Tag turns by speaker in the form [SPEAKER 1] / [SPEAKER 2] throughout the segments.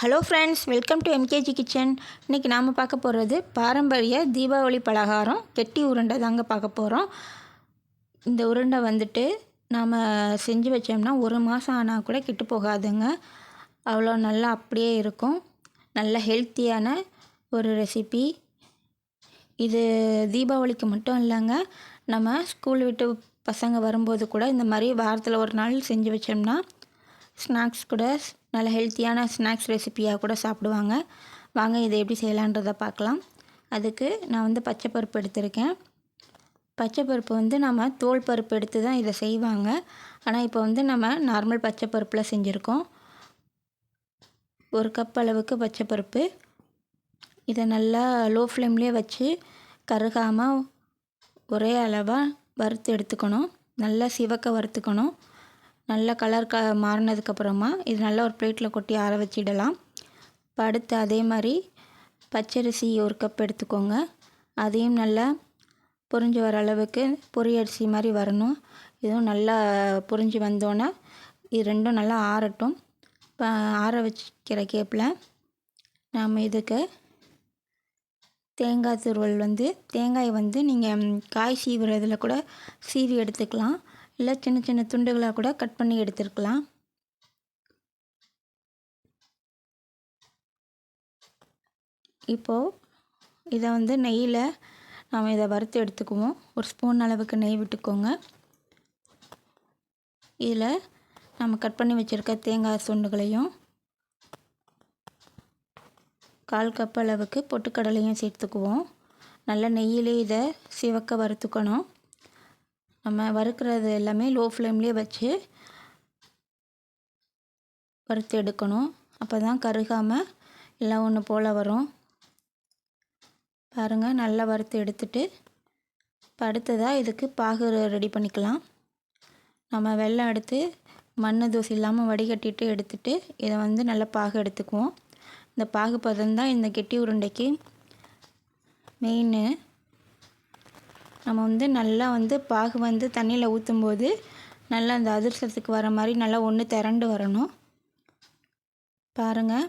[SPEAKER 1] Hello friends, welcome to MKG kitchen. இன்றைக்கி நாம் பார்க்க போகிறது பாரம்பரிய தீபாவளி பலகாரம் கெட்டி உருண்டை தாங்க பார்க்க போகிறோம். இந்த உருண்டை வந்துட்டு நாம் செஞ்சு வச்சோம்னா 1 மாதம் ஆனால் கூட கெட்டு போகாதுங்க. அவ்வளோ நல்லா அப்படியே இருக்கும். நல்ல ஹெல்த்தியான ஒரு ரெசிபி. இது தீபாவளிக்கு மட்டும் இல்லைங்க, நம்ம ஸ்கூல் விட்டு பசங்க வரும்போது கூட இந்த மாதிரி வாரத்தில் ஒரு நாள் செஞ்சு வச்சோம்னா ஸ்நாக்ஸ் கூட நல்ல ஹெல்த்தியான ஸ்நாக்ஸ் ரெசிப்பியாக கூட சாப்பிடுவாங்க. வாங்க இதை எப்படி செய்யலான்றதை பார்க்கலாம். அதுக்கு நான் வந்து பச்சை பருப்பு எடுத்திருக்கேன். பச்சை பருப்பு வந்து நம்ம தோல் பருப்பு எடுத்து தான் இதை செய்வாங்க. ஆனால் இப்போ வந்து நம்ம நார்மல் பச்சை பருப்பில் செஞ்சுருக்கோம். 1 கப் அளவுக்கு பச்சை பருப்பு. இதை நல்லா லோ ஃப்ளேம்லேயே வச்சு கருகாமல் ஒரே அளவாக வறுத்து எடுத்துக்கணும். நல்லா சிவக்க வறுத்துக்கணும். நல்லா கலர் மாறினதுக்கப்புறமா இது நல்லா ஒரு பிளேட்டில் கொட்டி ஆற வச்சிடலாம். இப்போ அடுத்து அதே மாதிரி பச்சரிசி 1 கப் எடுத்துக்கோங்க. அதையும் நல்லா பொரிஞ்சு வர அளவுக்கு பொரியரிசி மாதிரி வரணும். இதுவும் நல்லா பொரிஞ்சு வந்தோன்னே இது ரெண்டும் நல்லா ஆறட்டும். இப்போ ஆற வச்சுக்கிற கேப்பில் நாம் இதுக்கு தேங்காய் துருவல் தேங்காயை நீங்கள் காய் சீவுறதில் கூட சீவி எடுத்துக்கலாம். இல்லை சின்ன சின்ன துண்டுகளாக கூட கட் பண்ணி எடுத்துருக்கலாம். இப்போது இதை நெய்யில் நாம் இதை வறுத்து எடுத்துக்குவோம். 1 ஸ்பூன் அளவுக்கு நெய் விட்டுக்கோங்க. இதில் நம்ம கட் பண்ணி வச்சுருக்க தேங்காய் துண்டுகளையும் 1/4 கப் அளவுக்கு பொட்டுக்கடலையும் சேர்த்துக்குவோம். நல்லா நெய்யிலே இதை சிவக்க வறுத்துக்கணும். நம்ம வறுக்கிறது எல்லாமே லோ ஃப்ளேம்லேயே வச்சு வறுத்து எடுக்கணும். அப்போ தான் கருகாமல் எல்லாம் ஒன்று போல் வரும். பாருங்கள், நல்லா வறுத்து எடுத்துட்டு இப்போ அடுத்ததாக இதுக்கு பாகு ரெடி பண்ணிக்கலாம். நம்ம வெல்லம் எடுத்து மண் தூசி இல்லாமல் வடிகட்டிட்டு எடுத்துட்டு இதை நல்லா பாகு எடுத்துக்குவோம். இந்த பாகு பதம் தான் இந்த கெட்டி உருண்டைக்கு மெயின். நம்ம நல்லா பாகு தண்ணியில் ஊற்றும்போது நல்லா அந்த அதிர்ஷ்டத்துக்கு வர மாதிரி நல்லா ஒன்று திரண்டு வரணும். பாருங்கள்,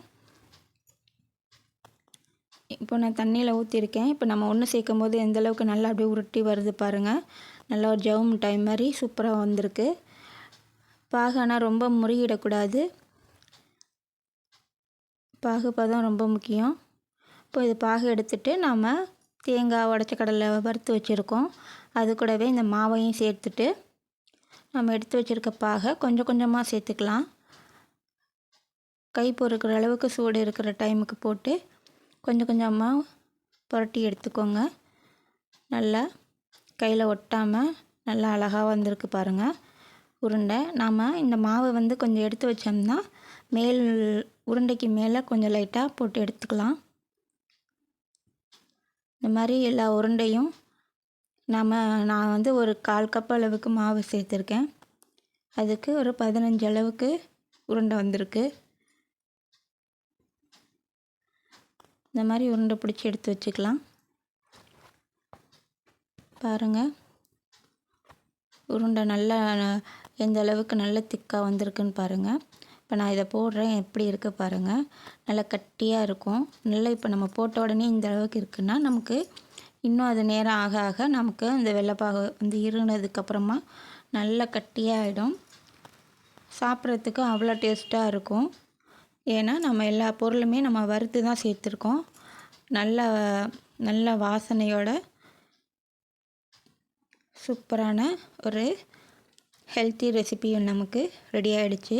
[SPEAKER 1] இப்போ நான் தண்ணியில் ஊற்றிருக்கேன். இப்போ நம்ம ஒன்று சேர்க்கும் போது எந்தளவுக்கு நல்லா அப்படியே உருட்டி வருது பாருங்கள். நல்லா ஒரு ஜவு மிட்டாய் மாதிரி சூப்பராக வந்திருக்கு. பாகு ஆனால் ரொம்ப முறியிடக்கூடாது. பாகு பதம் ரொம்ப முக்கியம். இப்போ இது பாகு எடுத்துகிட்டு நாம் தேங்காய் உடச்ச கடலை வறுத்து வச்சுருக்கோம். அது கூடவே இந்த மாவையும் சேர்த்துட்டு நம்ம எடுத்து வச்சுருக்க பாகை கொஞ்சம் கொஞ்சமாக சேர்த்துக்கலாம். கை பொறுக்கிற அளவுக்கு சூடு இருக்கிற டைமுக்கு போட்டு கொஞ்சம் கொஞ்சமாக புரட்டி எடுத்துக்கோங்க. நல்லா கையில் ஒட்டாமல் நல்லா அழகாக வந்திருக்கு பாருங்கள் உருண்டை. நாம் இந்த மாவை கொஞ்சம் எடுத்து வச்சோம்னா மேல் உருண்டைக்கு மேலே கொஞ்சம் லைட்டாக போட்டு எடுத்துக்கலாம். இந்த மாதிரி எல்லா உருண்டையும் நான் 1 1/4 கப் அளவுக்கு மாவு சேர்த்துருக்கேன். அதுக்கு ஒரு 15 அளவுக்கு உருண்டை வந்திருக்கு. இந்த மாதிரி உருண்டை பிடிச்சி எடுத்து வச்சுக்கலாம். பாருங்கள், உருண்டை நல்லா எந்த அளவுக்கு நல்ல திக்காக வந்திருக்குன்னு பாருங்கள். இப்போ நான் இதை போடுறேன், எப்படி இருக்குது பாருங்கள். நல்லா கட்டியாக இருக்கும். நல்லா இப்போ நம்ம போட்ட உடனே இந்த அளவுக்கு இருக்குன்னா நமக்கு இன்னும் அது நேரம் ஆக ஆக நமக்கு அந்த வெள்ளைப்பாகு இருனதுக்கப்புறமா நல்லா கட்டியாகிடும். சாப்பிட்றதுக்கு அவ்வளோ டேஸ்ட்டாக இருக்கும். ஏன்னா நம்ம எல்லா பொருளுமே நம்ம வறுத்து தான் சேர்த்துருக்கோம். நல்ல வாசனையோட சூப்பரான ஒரு ஹெல்த்தி ரெசிபியும் நமக்கு ரெடி ஆகிடுச்சு.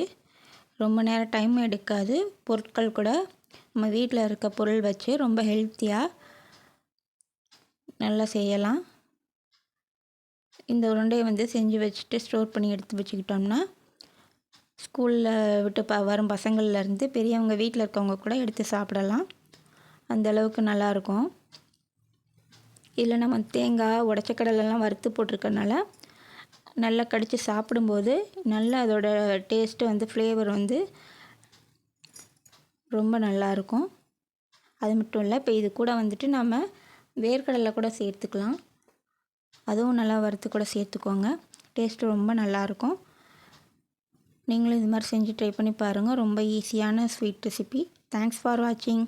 [SPEAKER 1] ரொம்ப நேரம் டைம் எடுக்காது. பொருட்கள் கூட நம்ம வீட்டில் இருக்க பொருள் வச்சு ரொம்ப ஹெல்த்தியாக நல்லா செய்யலாம். இந்த உருண்டையை செஞ்சு வச்சுட்டு ஸ்டோர் பண்ணி எடுத்து வச்சுக்கிட்டோம்னா ஸ்கூலில் விட்டு வரும் பசங்கள்லேருந்து பெரியவங்க வீட்டில் இருக்கவங்க கூட எடுத்து சாப்பிடலாம். அந்தளவுக்கு நல்லாயிருக்கும். இதில் நம்ம தேங்காய் உடச்ச கடலெல்லாம் வறுத்து போட்டிருக்கனால நல்லா கடித்து சாப்பிடும்போது நல்லா அதோட டேஸ்ட்டு ஃப்ளேவர் ரொம்ப நல்லாயிருக்கும். அது மட்டும் இல்லை, இப்போ இது கூட நம்ம வேர்க்கடலை கூட சேர்த்துக்கலாம். அதுவும் நல்லா வறுத்து கூட சேர்த்துக்கோங்க. டேஸ்ட்டு ரொம்ப நல்லாயிருக்கும். நீங்களும் இது மாதிரி செஞ்சு ட்ரை பண்ணி பாருங்கள். ரொம்ப ஈஸியான ஸ்வீட் ரெசிபி. தேங்க்ஸ் ஃபார் வாட்சிங்.